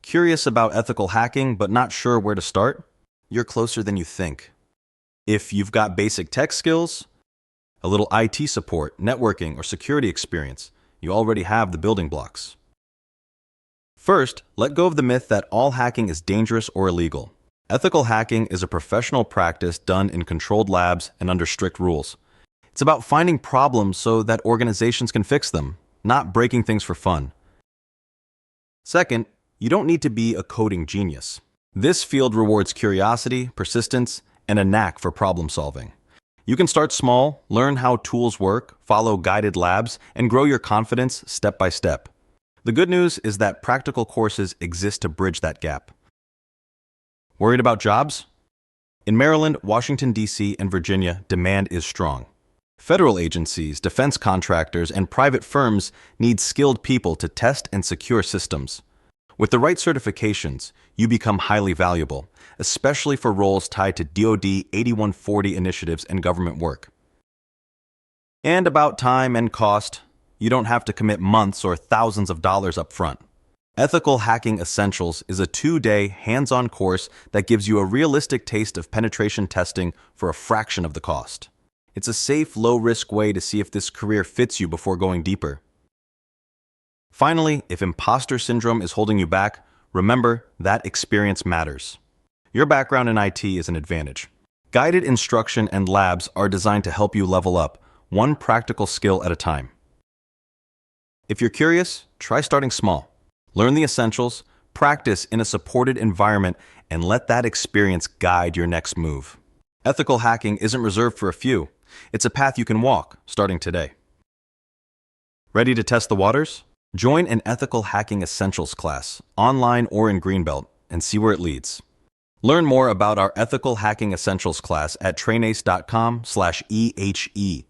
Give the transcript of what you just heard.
Curious about ethical hacking but not sure where to start? You're closer than you think. If you've got basic tech skills, a little IT support, networking, or security experience, you already have the building blocks. First, let go of the myth that all hacking is dangerous or illegal. Ethical hacking is a professional practice done in controlled labs and under strict rules. It's about finding problems so that organizations can fix them, not breaking things for fun. Second, you don't need to be a coding genius. This field rewards curiosity, persistence, and a knack for problem solving. You can start small, learn how tools work, follow guided labs, and grow your confidence step by step. The good news is that practical courses exist to bridge that gap. Worried about jobs? In Maryland, Washington, D.C., and Virginia, demand is strong. Federal agencies, defense contractors, and private firms need skilled people to test and secure systems. With the right certifications, you become highly valuable, especially for roles tied to DoD 8140 initiatives and government work. And about time and cost, you don't have to commit months or thousands of dollars up front. Ethical Hacking Essentials is a 2-day hands-on course that gives you a realistic taste of penetration testing for a fraction of the cost. It's a safe, low-risk way to see if this career fits you before going deeper. Finally, if imposter syndrome is holding you back, remember that experience matters. Your background in IT is an advantage. Guided instruction and labs are designed to help you level up, one practical skill at a time. If you're curious, try starting small. Learn the essentials, practice in a supported environment, and let that experience guide your next move. Ethical hacking isn't reserved for a few. It's a path you can walk, starting today. Ready to test the waters? Join an Ethical Hacking Essentials class, online or in Greenbelt, and see where it leads. Learn more about our Ethical Hacking Essentials class at trainace.com/EHE.